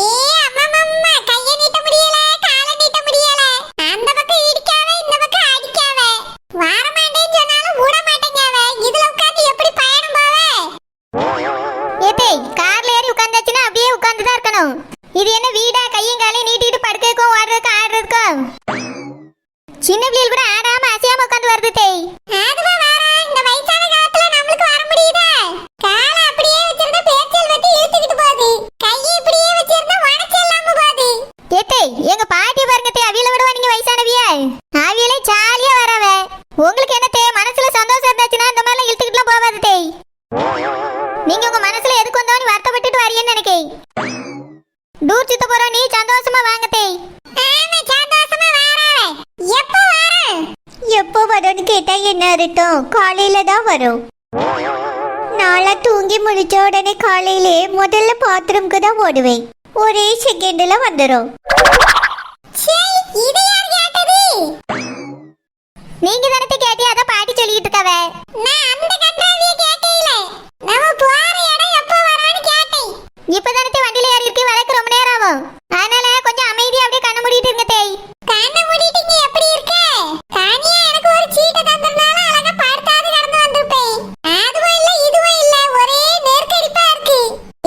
ஏ அம்மா கைய நீட்ட முடியல, கால நீட்ட முடியல. அந்த பக்கம் இடிக்காவே, இந்த பக்கம் அடிக்காவே. வர மாட்டேன்னு சொன்னாலும் விட மாட்டேங்காவே. இதுல உட்கார்ந்து எப்படி பயணம் போவே? ஏதே கார்ல ஏறி உட்கார்ந்தாச்சுன்னா அப்படியே உட்கார்ந்து தான் இருக்கணும். இது என்ன வீடா? கையும் காலையும் நீட்டிட்டு படுக்கைக்கும் ஓடுறதுக்கும் ஆடுறதுக்கும். சின்ன பிள்ளைகள் கூட ஆடாம அசையாம உட்கார்ந்து வருது தேய். அதுவா வர இந்த வயசான காலத்துல நம்மளுக்கு வர முடியுதா? கால அப்படியே வச்சிருந்தா பேச்சல் வெட்டி இழுத்துக்கிட்டு போகுது. கையை இப்படியே வச்சிருந்தா வணச்செல்லாம போகுது. ஏதே எங்க பாட்டி பாருங்க தே, அவியல விடுவா நீங்க வயசானவிய. அவியலே ஜாலியா வரவ. உங்களுக்கு என்ன தே மனசுல சந்தோஷம் இருந்தாச்சுன்னா இந்த மாதிரிலாம் இழுத்துக்கிட்டுலாம் போகாது தேய். நீங்க உங்க மனசுல எதுக்கு வந்தோன்னு வருத்தப்பட்டுட்டு வரீங்கன்னு நினைக்கேன். டூர் சுத்த போறோம், நீ சந்தோஷமா வாங்க தேய். ஆமா சந்தோஷமா வரேன். எப்போ வரேன்? எப்போ வரும்னு கேட்டா என்ன அர்த்தம்? காலையில தான் வரும். நாளா தூங்கி முடிச்ச உடனே காலையிலே முதல்ல பாத்ரூம்க்கு தான் ஓடுவேன். ஒரே செகண்ட்ல வந்துடும். இது யார் கேட்டது? நீங்க தானே கேட்டி, அதான் பாட்டி சொல்லிட்டு இருக்காவ. நான் அந்த கன்றாவிய கேட்கல. நம்ம போற இடம் எப்போ வரான்னு கேட்டேன். இப்பதானே வண்டியில ஏறி இருக்கு, வளைக்க ரொம்ப நேரம் ஆகும். அதனால கொஞ்சம் அமைதியா அப்படியே கண்ணு மூடிட்டு இருங்க தேய். கண்ணை மூடிட்டீங்க எப்படி இருக்க? தனியா எனக்கு ஒரு சீட்டை தந்தனால அழகா படுத்தாது கடந்து வந்திருப்பேன். அதுவும் இல்ல இதுவும் இல்ல, ஒரே நெருக்கடிப்பா இருக்கு.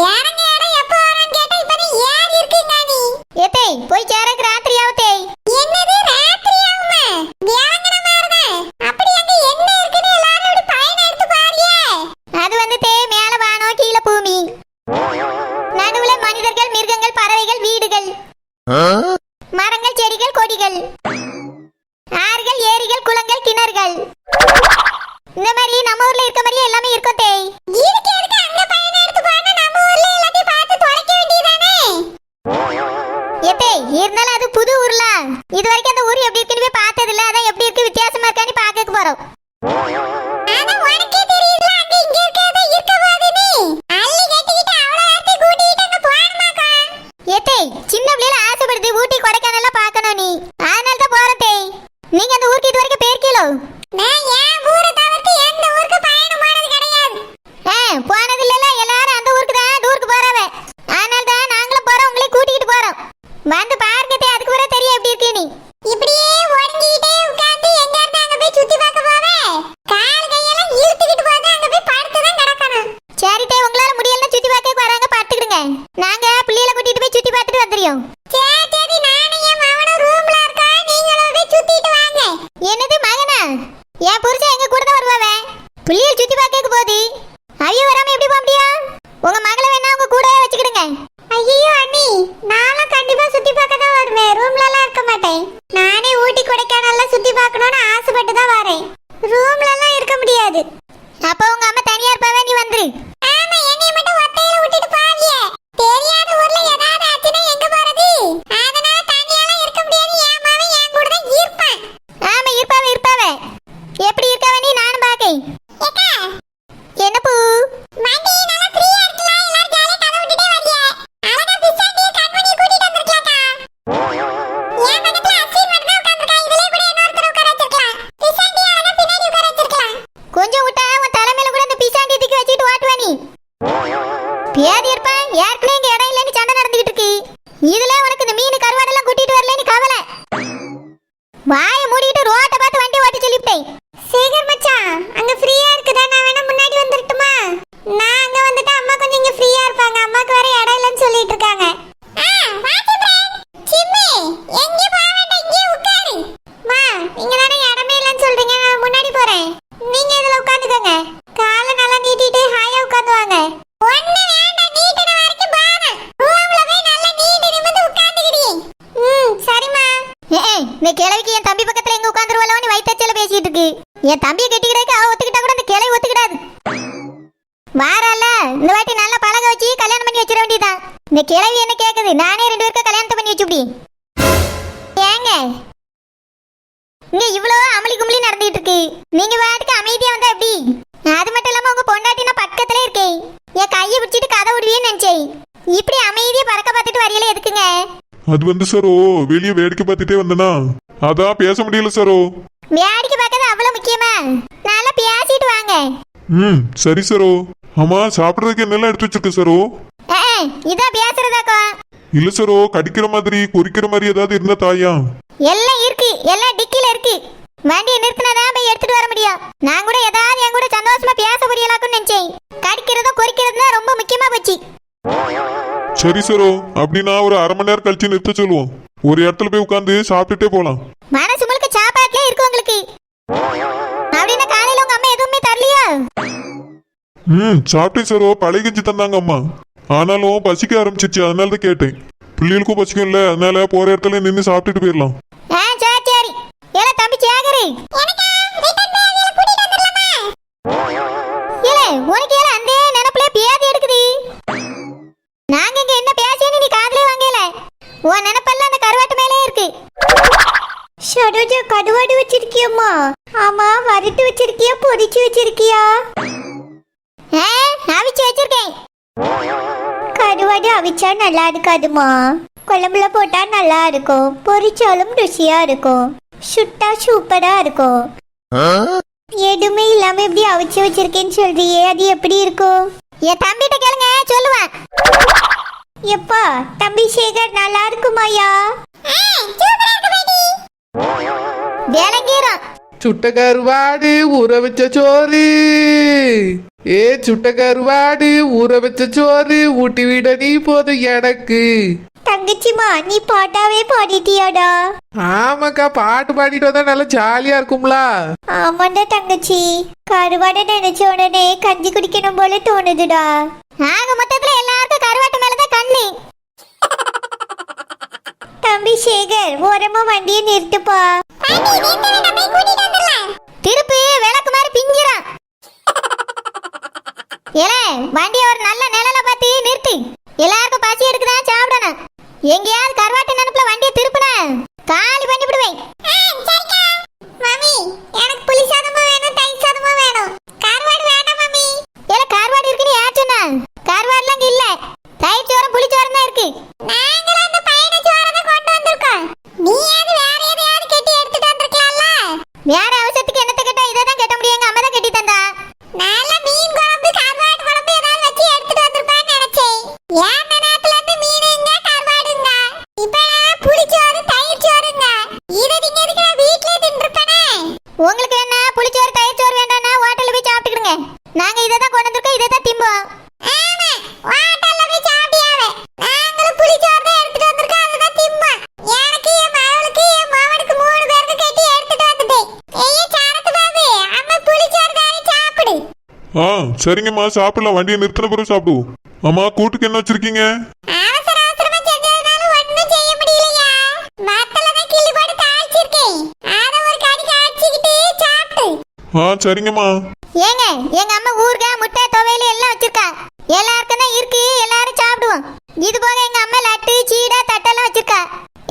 இறங்க இடம் எப்போ வரான்னு கேட்டா இப்ப நீ ஏறி இருக்கீங்க நீ. ஏத்தே போய் சேரக்கு ராத்திரி ஆகுதேய். என்னது ராத்திரி ஆகுமா? இறங்குன மாதிரிதான். அப்படி அங்க என்ன இருக்குன்னு எல்லாரும் இப்படி பயணம் எடுத்து பாரியே. அது வந்து தேய் மேல வானம் கீழே பூமி, நடுவுல மனிதர்கள், மிருகங்கள், பறவைகள், வீடுகள், மரங்கள், செடிகள், கொடிகள், ஆறுகள், ஏரிகள், குளங்கள், கிணறுகள். இந்த மாதிரி நம்ம ஊர்ல இருக்க மாதிரியே எல்லாமே இருக்கும் தேய். இதுக்கு எதுக்கு அங்க பயணம் எடுத்து போனா நம்ம ஊர்ல எல்லாத்தையும் பார்த்து தொலைக்க வேண்டியதானே? ஏத்தே இருந்தாலும் அது புது ஊர்ல. இது வரைக்கும் அந்த ஊர் எப்படி இருக்குன்னு போய் பார்த்தது இல்ல. அதான் எப்படி இருக்கு வித்தியாசமா இருக்கான்னு பார்க்க போறோம். ஆனா உனக்கே தெரியுதுல அங்க இங்க இருக்கதே இருக்க போகுதுன்னு. அள்ளி கட்டிக்கிட்டு அவ்வளவு ஆத்தி கூட்டிட்டு அங்க போறமாக்கா. ஏத்தே சின்ன பிள்ளைல ஆசைப்படுது ஊட்டி கொடைக்கானல் பார்க்கணும் நீ. அதனால தான் போறோம் தேய். நீங்க அந்த ஊருக்கு இது வரைக்கும் போயிருக்கீங்களோ? நான் ஏன் ஊரை தவிர்த்து எந்த ஊருக்கு பயணம் போனது கிடையாது. போனது இல்லல. எல்லாரும் அந்த ஊருக்கு தான் டூருக்கு போறவ. அதனால தான் நாங்களும் போறோம், உங்களை கூட்டிட்டு போறோம். வந்து பாருங்க தேய், அதுக்கு பிறகு தெரியும் எப்படி இருக்கு நீ. இப்படியே ஒடுங்கிட்டே உட்கார்ந்து எங்க இருந்து அங்க போய் சுத்தி பார்க்க போவே? கால் கையெல்லாம் இழுத்துக்கிட்டு போது அங்க போய் படுத்து தான் கிடக்கணும். சரி தேய், உங்களால முடியலன்னா சுத்தி பார்க்க வராங்க, பார்த்துக்கிடுங்க. நாங்க பிள்ளைகளை கூட்டிட்டு போய் சுத்தி பார்த்துட்டு வந்துடுறோம். சரி சரி, நானும் என் மகனும் ரூம்ல இருக்கா, நீங்களும் போய் சுத்திட்டு வாங்க. என்னது மகனா? என் புருஷன் எங்க கூட தான் வருவாவே. பிள்ளைகள் சுத்தி பார்க்க போகுது. ஐயோ வராம எப்படி போக முடியும்? உங்க மகளை வேணா உங்க கூடவே வச்சுக்கிடுங்க. ஐயோ அண்ணி, நானும் கண்டிப்பா சுத்தி பார்க்க தான் வருவேன். ரூம்ல எல்லாம் இருக்க மாட்டேன். நானே ஊட்டி கொடைக்கானல்ல சுத்தி பார்க்கணும்னு ஆசைப்பட்டு தான் வரேன். ரூம்ல எல்லாம் இருக்க முடியாது. அப்ப உங்க அம்மா தனியா இருப்பாவே, நீ வந்துரு. ஆமா, என்னைய மட்டும் ஒத்தையில விட்டுட்டு பாவியே. தெரியாத ஊர்ல ஏதாவது ஆச்சுன்னா எங்க போறது? அதனால தனியாலாம் இருக்க முடியாது. என் மகன் என் கூட தான் இருப்பான். ஆமா இருப்பாவே. எப்படி இருக்காவே நீ? நானும் பாக்கேன். ஏக்கா, என்ன பூ? வண்டி நல்லா ஃப்ரீயா இருக்குல, எல்லாரும் ஜாலியா கதை விட்டுட்டே வரியே. அழகா பிசாண்டிய கண்மணியை கூட்டிட்டு வந்திருக்கலாம்க்கா. என் பக்கத்துல அஸ்வின் மட்டும் தான் உட்கார்ந்திருக்கா. இதுலயே கூட இன்னொருத்தர் உட்கார வச்சிருக்கலாம். பிசாண்டிய அழகா பின்னாடி உட்கார வச்சிருக்கலாம். கொஞ்சம் விட்டா உன் தலைமையில கூட இந்த பிசாண்டி தூக்கி வச்சுட்டு ஓட்டுவா நீ. பேதி இருப்பான். ஏற்கனவே இங்க இடம் இல்லைன்னு சண்டை நடந்துகிட்டு இருக்கு. இதுல உனக்கு இந்த மீன் கருவாடெல்லாம் கூட்டிட்டு வரலன்னு கவலை. வாயை மூடிட்டு ரோட்டை பார்த்து வண்டி ஓட்டி சொல்லிவிட்டேன். சேகர் மச்சான், அங்க ஃப்ரீயா இருக்குதா? நான் வேணா முன்னாடி வந்துரட்டுமா? நான் அங்க வந்துட்டா அம்மா கொஞ்சம் இங்க ஃப்ரீயா இருப்பாங்க. அம்மாக்கு வேற இடம் இல்லைன்னு சொல்லிட்டு இருக்காங்க. சிம்மி, எங்க போக வேண்டாம், இங்கே உட்காரு. மா, நீங்க தானே இடமே இல்லைன்னு சொல்றீங்க, நான் முன்னாடி போறேன். நீங்க இதுல உட்காந்துக்கோங்க. காலை நல்லா நீட்டிட்டு ஹாயா உட்காந்து வாங்க. ஒண்ணு வேண்டாம், நீட்டின வரைக்கும் பாரு. ரூம்ல போய் நல்லா நீட்டி நிமிர்ந்து உட்காந்துக்கிடி. சரிம்மா. இந்த கிழவிக்கு என் தம்பி பக்கத்துல எங்க உட்காந்துருவாளோன்னு வயிற்றுல பேசிட்டு இருக்கு. என் தம்பியை கட்டிக்கிறதுக்கு அவ ஒத்துக்கிட்டா கூட இந்த கிழவி ஒத்துக்கிடாது. வாரால இந்த வாட்டி நல்லா பழக வச்சு கல்யாணம் பண்ணி வச்சிட வேண்டியதான். இந்த கிழவி என்ன கேக்குது? நானே 2 பேருக்கு கல்யாணத்தை பண்ணி வச்சுப்படி. ஏங்க இங்க இவ்வளவு அமளி கும்பலி நடந்துட்டு இருக்கு. நீங்க வாட்டுக்கு அமைதியா வந்தா எப்படி? அது மட்டும் இல்லாம உங்க பொண்டாட்டி நான் பக்கத்துல இருக்கேன். என் கையை பிடிச்சிட்டு கதை விடுவேன்னு நினைச்சேன். இப்படி அமைதியா பறக்க பார்த்துட்டு வரையில எதுக்குங்க? அது வந்து சரோ வெளியே வேடிக்கை பார்த்துட்டே வந்தனா, அதான் பேச முடியல சரோ. வேடிக்கை பார்க்கறது அவ்வளவு முக்கியமா? நல்லா பேசிட்டு வாங்க. சரி சரோ. ஆமா, சாப்பிடுறதுக்கு என்னெல்லாம் எடுத்து வச்சிருக்க சரோ? இதான் பேசுறதாக்கா. இல்ல சரோ, கடிக்கிற மாதிரி கொறிக்கிற மாதிரி ஏதாவது இருந்தா தாயா. எல்லாம் இருக்கு, எல்லாம் டிக்கில இருக்கு. வண்டியை நிறுத்தினாதான் போய் எடுத்துட்டு வர முடியும். நான் கூட ஏதாவது என் கூட சந்தோஷமா பேச புரியலாக்குன்னு நினைச்சேன். கடிக்கிறதும் கொறிக்கிறதும் தான் ரொம்ப முக்கியமா போச்சு. சரி சரோ, அப்படின்னா ஒரு அரை மணி நேரம் கழிச்சு நிறுத்த சொல்லுவோம். ஒரு இடத்துல போய் உட்காந்து சாப்பிட்டுட்டே போலாம். மனசு முழுக்க சாப்பாட்டுல இருக்கு உங்களுக்கு. அப்படின்னா காலையில உங்க அம்மா எதுவுமே தரலையா? சாப்பிட்டேன் சரோ, பழைய கஞ்சி தந்தாங்க அம்மா. ஆனாலும் பசிக்க ஆரம்பிச்சிருச்சு, அதனால தான் கேட்டேன். பிள்ளைகளுக்கும் பசிக்கும்ல, அதனால போற இடத்துல நின்று சாப்பிட்டுட்டு போயிடலாம். சரி சரி. ஏல தம்பி சேகரி, ஏல உனக்கு ஏல அந்த நினைப்புல பேதி எடுக்குது. நாங்க இங்க என்ன பேசியன்னு நீ காதுலயே வாங்கல. உன் நினைப்பெல்லாம் அந்த கருவாட்டு மேலே இருக்கு. சரோஜா, கடுவாடு வச்சிருக்கியம்மா? ஆமா, வறுத்து வச்சிருக்கியா பொரிச்சு வச்சிருக்கியா? அவிச்சு வச்சிருக்கேன். கடுவாடு அவிச்சா நல்லா இருக்காதுமா. குழம்புல போட்டா நல்லா இருக்கும், பொரிச்சாலும் ருசியா இருக்கும், சுட்டா சூப்பரா இருக்கும். எதுவுமே இல்லாம எப்படி அவிச்சு வச்சிருக்கேன்னு சொல்றியே, அது எப்படி இருக்கும்? என் தம்பிட்ட கேளுங்க, சொல்லுவேன். எப்பா தம்பி சேகர் நல்லா இருக்குமாயா? வேலங்கீரம் சுட்ட கருவாடு ஊற வச்ச சோறு. சுட்ட கருவாடு ஊற வச்ச சோறு ஊட்டி விட நீ போதும் எனக்கு. தங்கச்சிமா, நீ பாட்டாவே பாடிட்டியாடா? ஆமாக்கா, பாட்டு பாடிட்டு வந்தா நல்லா ஜாலியா இருக்கும்ல. ஆமாண்டா தங்கச்சி, கருவாடை நினைச்ச உடனே கஞ்சி குடிக்கணும் போல தோணுதுடா. ஆக மொத்தத்துல எல்லாருக்கும் கருவாட்டு மேலதான் கண்ணு. தம்பி சேகர், ஓரமா வண்டியை நிறுத்துப்பா. திருப்பி விளக்கு மாதிரி பிஞ்சிரான். ஏல வண்டியை ஒரு நல்ல நிழல பார்த்து நிறுத்தி. எல்லாருக்கும் பசி எடுக்குதா, சாப்பிடணும். எங்கேயாவது கருவாட்டு நினைப்புல வண்டியை திருப்பின காலி பண்ணி விடுவேன். மாமி, எனக்கு புளி சாதமா வேணும், தயிர் சாதமா வேணும். கருவாடு வேண்டாம் மாமி. ஏல கருவாடு இருக்குன்னு யார் சொன்னா? கருவாடுலாம் இங்க இல்ல. தயிர் சோறும் புளி சோறும் தான் இருக்கு. நாங்களும் அந்த பையனை சோறதை கொண்டு வந்திருக்கோம். நீ அது வேற எதையாவது கட்டி எடுத்துட்டு வந்திருக்கலாம்ல. வேற அவசரத்துக்கு என்னத்தை கேட்டா இதை தான் கேட்ட முடியும். எங்க அம்மா தான் கட்டி தந்தா. நல்ல மீன் குழம்பு, கருவாடு குழம்பு ஏதாவது வச்சு எடுத்துட்டு வந்திருப்பான்னு நினைச்சேன். ஏன் நேரத்துல இருந்து மீனுங்க கருவாடுங்க, இப்ப புளிச்சோறு தயிர் சோறுங்க. இதை நீங்க எதுக்கு வீட்டுல தின்றுப்பனே? உங்களுக்கு என்ன புளிச்சோறு தயிர் சோறு வேண்டாம்னா ஹோட்டல்ல போய் சாப்பிட்டுக்கிடுங்க. நாங்க இதை தான் கொண்டு வந்திருக்கோம், இதை தான் திம்போம். ஆமா, ஹோட்டல்ல போய் சாப்பிட்டியாவே. நாங்களும் புளிச்சோறு தான் எடுத்துட்டு வந்திருக்கோம், அதுதான் திம்போம். எனக்கு என் மகளுக்கு என் மாவனுக்கு 3 பேருக்கு கட்டி எடுத்துட்டு வந்துட்டேன். ஐயா சாரத்து பாபு, அம்மா புளிச்சோறு தானே சாப்பிடு. சரிங்கம்மா, சாப்பிடலாம். வண்டியை நிறுத்தின பிறகு சாப்பிடுவோம். அம்மா, கூட்டுக்கு என்ன வச்சிருக்கீங்க? அவசர அவசரமா செஞ்சதுனால ஒண்ணும் செய்ய முடியலையா. மத்தல தான் கிள்ளி போட்டு தாளிச்சிருக்கேன், அத ஒரு கடி காய்ச்சிக்கிட்டு சாப்பிடு. சரிங்கம்மா. ஏங்க எங்க அம்மா ஊறுகாய் முட்டை துவையல் எல்லாம் வச்சிருக்கா. எல்லாருக்கும் தான் இருக்கு, எல்லாரும் சாப்பிடுவோம். இது போக எங்க அம்மா லட்டு சீடா தட்டெல்லாம் வச்சிருக்கா.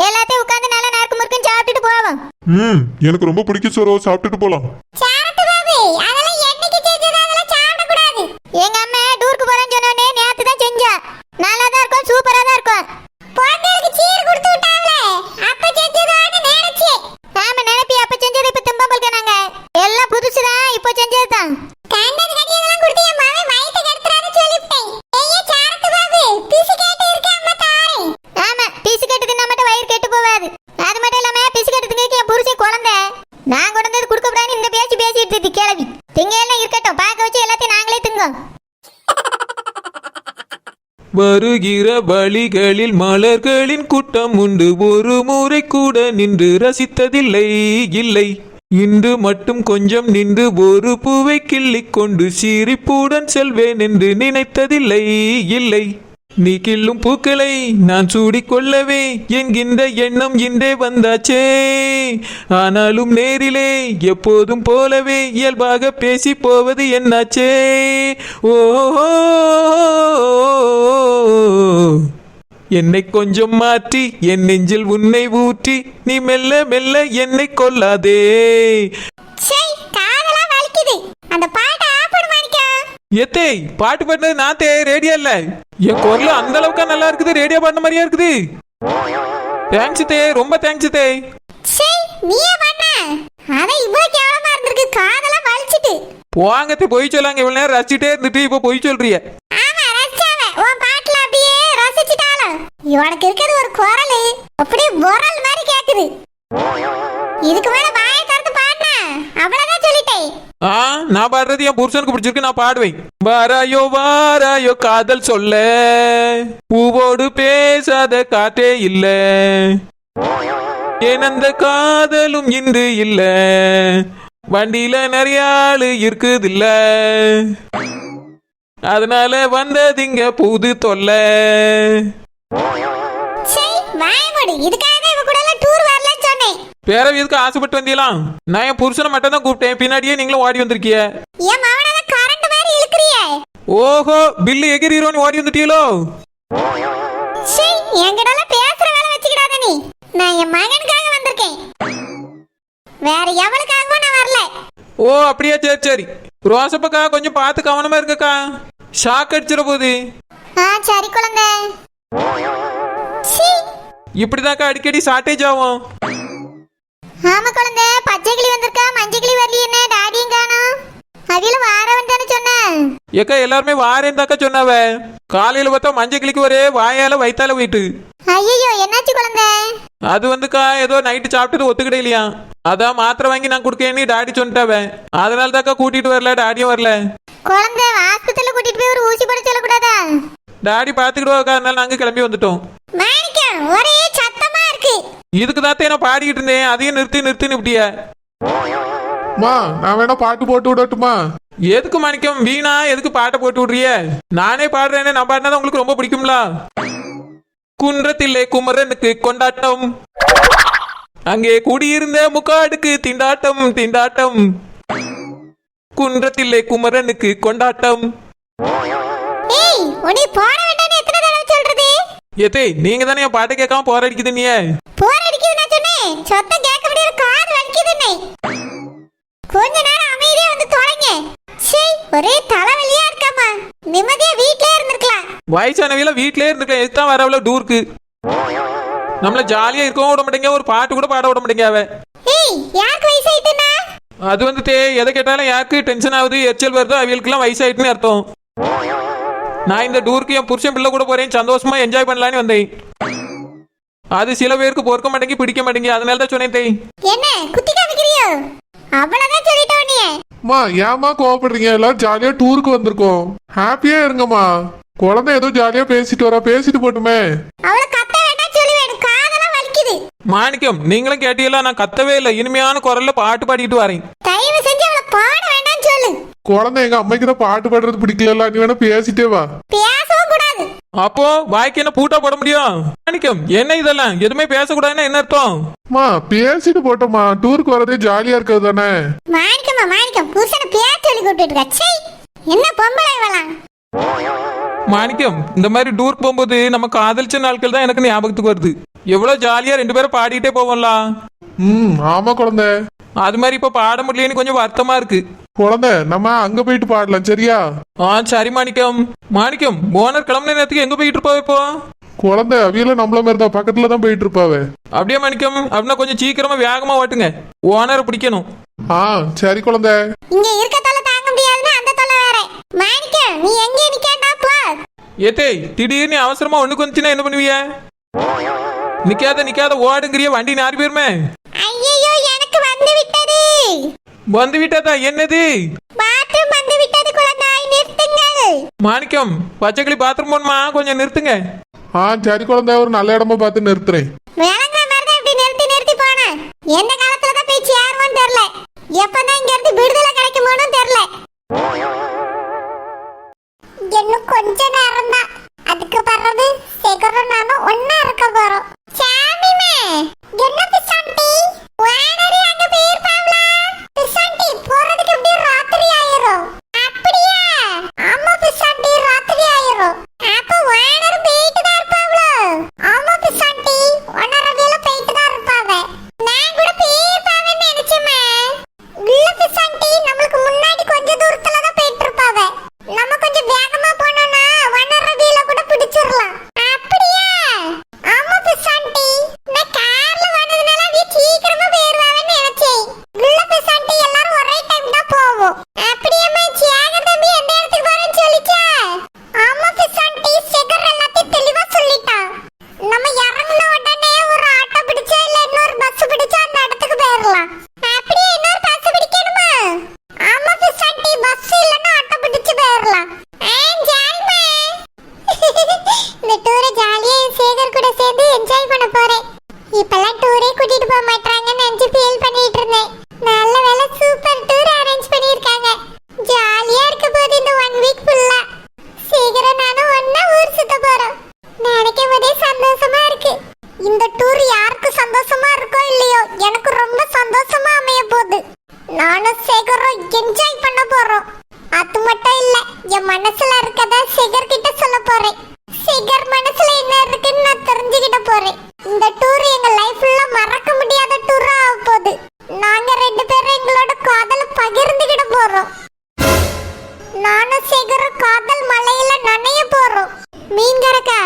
எல்லாத்தையும் உட்கார்ந்து நல்லா நறுக்கு முறுக்குன்னு சாப்பிட்டுட்டு போவோம். எனக்கு ரொம்ப பிடிக்கும் சரோ, சாப்பிட்டுட்டு போலாம். சாரத்து பாபு, அதெல்லாம் என்னைக்கு செஞ்சது, அதெல்லாம் சாப்பிட கூடாது. எங்க அம்மா டூருக்கு போறேன்னு சொன்னோனே நேத்து தான் செஞ்சா. நல்லா தான் இருக்கும், சூப்பரா தான் இருக்கும். பொங்கலுக்கு சீர் கொடுத்து விட்டாங்களே, அப்ப செஞ்சதான்னு நினைச்சேன். ஆமா நினைப்பி, அப்ப செஞ்சது இப்ப திம்பம்பல் நாங்க எல்லாம் புதுசுதான், இப்ப செஞ்சதுதான். கண்டது கட்டியதெல்லாம் கொடுத்து என் மகன் வயித்தை கெடுத்துறான்னு சொல்லிவிட்டேன். ஐயா சாரத்து பாபு, பிசு கேட்டு இருக்கு, அம்மா தாரேன். ஆமா, பிசு கட்டு தின்னா மட்டும் வயிறு கெட்டு போவாது. அது மட்டும் இல்லாம பிசு கட்டு திங்க என் புருஷன் குழந்தை. நான் கொண்டு வந்து கொடுக்க கூடாது இந்த பேசிட்டு இருக்கு கிளவி. திங்க எல்லாம் இருக்கட்டும், பார்க்க வச்சு எல்லாத்தையும் நாங்களே திங்கோம். வருகிற வழிகளில் மலர்களின் கூட்டம் உண்டு, ஒரு முறை கூட நின்று ரசித்ததில்லை இல்லை. இன்று மட்டும் கொஞ்சம் நின்று ஒரு பூவை கிள்ளிக் கொண்டு சிரிப்புடன் செல்வேன் என்று நினைத்ததில்லை இல்லை. நீ கிள்ளும் பூக்களை நான் சூடிக்கொள்ளவே என்கின்ற எண்ணம் இன்றே வந்தாச்சே. ஆனாலும் நேரிலே எப்போதும் போலவே இயல்பாக பேசி போவது என்னாச்சே. ஓ என்னை கொஞ்சம் மாற்றி என் நெஞ்சில் உன்னை ஊற்றி நீ மெல்ல மெல்ல என்னை கொல்லாதே. காதெல்லாம் வலிக்குது, அந்த பாட்டை ஆஃப் பண்ணு மாணிக்கா. எத்தே பாட்டு பாடினது நான் ரேடியோ இல்ல, என் குரல் அந்த அளவுக்கா நல்லா இருக்குது, ரேடியோ பாடின மாதிரியா இருக்குது. தேங்க்ஸ் தே, ரொம்ப தேங்க்ஸ் தே. நீயே பண்ண, அத இவ்வளவு கேவலமா இருந்திருக்கு, காதெல்லாம் வலிச்சிட்டு. போங்கத்தே, பொய் சொல்லாங்க. இவ்வளவு நேரம் ரசிச்சுட்டே இருந்துட்டு இப்ப பொய் சொல்றிய. ஆமா ரசிச்சாவே, உன் பாட்டுல அப்படியே ரசிச்சுட்டாலும் இவனுக்கு இருக்கிறது ஒரு குரல் அப்படியே பொரல் மாதிரி கேக்குது. இதுக்கு மேல வாயை திறந்து பாடுனா அவ்வளவுதான் சொல்லிட்டேன். ஆ நான் பாடுறது என் புருஷனுக்கு பிடிச்சிருக்கு, நான் பாடுவேன். வாராயோ வாராயோ காதல் சொல்ல, பூவோடு பேசாத காற்றே இல்ல, ஏனந்த காதலும் இன்று இல்ல, வண்டியில நிறைய ஆளு இருக்குதில்ல, அதனால வந்ததிங்க புது தொல்ல. சரி வாயை மூடு. இதுக்காக தான் இவ கூட எல்லாம் டூர் வரலன்னு சொன்னேன். பேரவி எதுக்கு ஆசைப்பட்டு வந்தீங்களாம்? நான் என் புருஷனை மட்டும் தான் கூப்பிட்டேன், பின்னாடியே நீங்களும் ஓடி வந்திருக்கிய. என் மவனால கரண்ட் மாதிரி இழுக்கிறியே. ஓஹோ, பில்லு எகிரிரோன்னு ஓடி வந்துட்டீங்களோ? சரி என்கிட்ட எல்லாம் பேசுற வேலை வச்சுக்கிடாத நீ. நான் என் மகனுக்காக வந்திருக்கேன், வேற எவளுக்காகவும் நான் வரல. ஓ அப்படியா, சரி சரி. ரோசப்பக்கா கொஞ்சம் பார்த்து கவனமா இருக்கக்கா, ஷாக் அடிச்சிட போகுது. சரி குழந்தை. சீ. இப்படிதாக்கா அடிக்கடி ஷார்டேஜ் ஆகும். ஆமா குழந்தை, பச்சை கிளி வந்திருக்கா, மஞ்சள் கிளி வரலையே, என்ன டாடியும் காணோம். அவியில வாரவன் தானே சொன்னேன். ஏக்கா எல்லாருமே வாரேன் தாக்கா சொன்னாவ. காலையில பார்த்தா மஞ்சள் கிளிக்கு ஒரே வாயால வயித்தால போயிட்டு. ஐயோ என்னாச்சு குழந்தை? அது வந்துக்கா ஏதோ நைட்டு சாப்பிட்டது ஒத்துக்கிட்டே இல்லையா, அதான் மாத்திரை வாங்கி நான் கொடுக்கேன்னு டாடி சொல்லிட்டாவ. அதனால தாக்கா கூட்டிட்டு வரல, டாடியும் வரல. குழந்தை ஹாஸ்பிட்டல்ல கூட்டிட்டு போய் ஒரு ஊசி போட சொல்லக்கூடாதா? டாடி பாத்துக்கிடுவாக்கா, அதனால நாங்க கிளம்பி வந்துட்டோம். மாணிக்கம் ஒரே சத்தமா இருக்கு. இதுக்கு தான் நான் பாடிக்கிட்டு இருந்தேன், அதையும் நிறுத்தி நிறுத்தின்னு இப்படியா. மா நான் வேணா பாட்டு போட்டு விடட்டுமா? எதுக்கு மாணிக்கம் வீணா எதுக்கு பாட்டை போட்டு விடுறிய? நானே பாடுறேன்னு, நான் பாடினா உங்களுக்கு ரொம்ப பிடிக்கும்ல. குன்றத்திலே குமரனுக்கு கொண்டாட்டம், அங்கே குடியிருந்த முக்காடுக்கு திண்டாட்டம் திண்டாட்டம், குன்றத்திலே குமரனுக்கு கொண்டாட்டம். ஏய் உன்னை போட வேண்டாம்னு எத்தனை தடவை சொல்றது? ஏத்தே நீங்க தானே என் பாட்டை கேட்காம போற அடிக்குது நீ. போர் அடிக்குது நான் சொன்னேன், சத்தம் கேட்க முடியல, காது வலிக்குதுன்னே. கொஞ்ச நேரம் அமைதியா வந்து தொலைங்க. சரி ஒரே தலைவலியா இருக்காமா, நிம்மதியா வீட்லயே இருந்திருக்கலாம். வயசானவில வீட்லயே இருந்துக்கலாம், எதுதான் வரவள டூருக்கு. நம்மள ஜாலியா இருக்கவும் விட மாட்டேங்க, ஒரு பாட்டு கூட பாட விட மாட்டேங்க அவ. ஏய் யாருக்கு வயசாயிட்டுனா? அது வந்து தே எதை கேட்டாலும் யாருக்கு டென்ஷன் ஆகுது எரிச்சல் வருதோ அவங்களுக்குலாம் வயசாயிட்டுன்னு அர்த்தம். நான் இந்த டூருக்கு என் புருஷன் பிள்ளை கூட போறேன், சந்தோஷமா என்ஜாய் பண்ணலான்னு வந்தேன். அது சில பேருக்கு பொறுக்க மாட்டேங்க, பிடிக்க மாட்டேங்க, அதனால தான் சொன்னேன். தேய் என்ன குத்தி காமிக்கிறியோ? அவ்வளவுதான் சொல்லிட்டோம் நீ. மா ஏமா கோவப்படுறீங்க? எல்லாரும் ஜாலியா டூருக்கு வந்திருக்கோம், ஹாப்பியா இருங்கம்மா. குழந்தை ஏதோ ஜாலியா பேசிட்டு வரா, பேசிட்டு போட்டுமே. அவளை கத்த வேண்டாம் சொல்லுவேன், காதெல்லாம் வலிக்குது. மாணிக்கம் நீங்களும் கேட்டீங்களா, நான் கத்தவே இல்லை, இனிமையான குரல்ல பாட்டு பாடிட்டு வரேன். தயவு செஞ்சு அவளை பாட வேண்டாம்னு சொல்லு. குழந்தை எங்க அம்மைக்கு தான் பாட்டு பாடுறது பிடிக்கல, நீ வேணா பேசிட்டே வா. பேசவும் கூடாது. அப்போ வாய்க்கு என்ன பூட்டா போட முடியும்? மாணிக்கம் என்ன இதெல்லாம், எதுவுமே பேசக்கூடாதுன்னா என்ன அர்த்தம்? மா பேசிட்டு போட்டோமா, டூருக்கு வரதே ஜாலியா இருக்கிறது தானே. மாணிக்கம்மா மாணிக்கம் புருஷனை பேர் சொல்லி கூப்பிட்டு இருக்கா. சீ என்ன பொம்பளை இவளாம். மாணிக்கம் இந்த மாதிரி டூர் போகும்போது நம்ம காதலிச்ச நாட்கள் தான் எனக்கு ஞாபகத்துக்கு வருது. எவ்வளவு ஜாலியா ரெண்டு பேரும் பாடிட்டே போவோம்ல. ஆமா குழந்தை. அது மாதிரி இப்ப பாட முடியலன்னு கொஞ்சம் வருத்தமா இருக்கு. குழந்தை நம்ம அங்க போயிட்டு பாடலாம் சரியா? சரி மாணிக்கம். மாணிக்கம் ஓனர் கிளம்புன நேரத்துக்கு எங்க போயிட்டு இருப்பா இப்போ? குழந்தை அவியல நம்மள மாதிரி தான் பக்கத்துல தான் போயிட்டு இருப்பாவே. அப்படியே மாணிக்கம், அப்படின்னா கொஞ்சம் சீக்கிரமா வேகமா ஓட்டுங்க, ஓனரை பிடிக்கணும். சரி குழந்தை. இங்க இருக்க தொல்லை தாங்க முடியாதுன்னு அந்த தொல்லை வேற. மாணிக்கம் நீ எங்கே நிக்கேண்டா போ. ஏத்தே திடீர்னு அவசரமா ஒண்ணுக்கு வந்துச்சுன்னா என்ன பண்ணுவிய? நிக்காத நிக்காத ஓடுங்கிறிய, வண்டி நாரி போயிருமே. ஐயோ எனக்கு வந்து விட்டது. வந்து விட்டதா? என்னது? பாத்ரூம் வந்து விட்டது குழந்தாய், நிறுத்துங்கள். மாணிக்கம் பச்சைக்கிளி பாத்ரூம் போணுமா, கொஞ்சம் நிறுத்துங்க. சரி குழந்தை, ஒரு நல்ல இடமா பார்த்து நிறுத்துறேன். விளங்குற மாதிரி தான் இப்படி நிறுத்தி நிறுத்தி போன. எந்த காலத்துல தான் போய் சேருவோன்னு தெரியல, எப்பதான் இங்க இருந்து விடுதலை கிடைக்குமோன்னு தெரியல. இன்னும் கொஞ்ச நேரம் தான், அதுக்கு பிறகு சேகரும் நானும் ஒன்னா இருக்க போறோம். சாமிமே என்ன பிசாண்டி வானரி அங்க போயிருப்பாங்களா? பிசாண்டி போறதுக்கு அப்படியே ராத்திரி ஆயிரும். அப்படியா? ஆமா பிசாண்டி ராத்திரி ஆயிரும். அப்ப வானர் போயிட்டு தான் இருப்பாங்களோ? ஆமா பிசாண்டி வானரவியல போயிட்டு தான் இருப்பாங்க. நான் கூட போயிருப்பாங்கன்னு நினைச்சேமே. இல்ல பிசாண்டி நம்மளுக்கு முன்னாடி கொஞ்ச தூரத்துல தான் போயிட்டு இருப்பாங்க. நம்ம கொஞ்சம் வேகமா போனோம்னா வானர் இந்த டூரை ஜாலியா சேகர் கூட சேர்ந்து என்ஜாய் பண்ண போறேன். இப்பெல்லாம் டூரே கூட்டிட்டு போக மாட்டாங்கன்னு நினைச்சு ஃபீல் பண்ணிட்டு இருந்தேன். நல்ல வேளை சூப்பர் டூர் அரேஞ்ச் பண்ணிருக்காங்க. ஜாலியா இருக்க போகுது இந்த 1 வீக் ஃபுல்லா. சேகரும் நானும் ஒண்ணா ஊர் சுத்த போறோம். நினைக்கும் போதே சந்தோஷமா இருக்கு. இந்த டூர் யாருக்கு சந்தோஷமா இருக்கோ இல்லையோ, எனக்கு ரொம்ப சந்தோஷமா அமைய போகுது. நானும் சேகரும் என்ஜாய் பண்ண போறோம். அது மட்டும் இல்ல, என் மனசுல இருக்கதா சேகர் கிட்ட சொல்ல போறேன். சேகர் மனசுல என்ன இருக்குன்னு நான் தெரிஞ்சுக்கிட்ட போறேன். இந்த டூர் எங்க லைஃப்ல மறக்க முடியாத டூரா ஆக போகுது. நாங்க 2 பேரும் எங்களோட காதலை பகிர்ந்துக்கிட போறோம். நானும் சேகரும் காதல் மலையில நனைய போறோம். மீன்கரக்கா,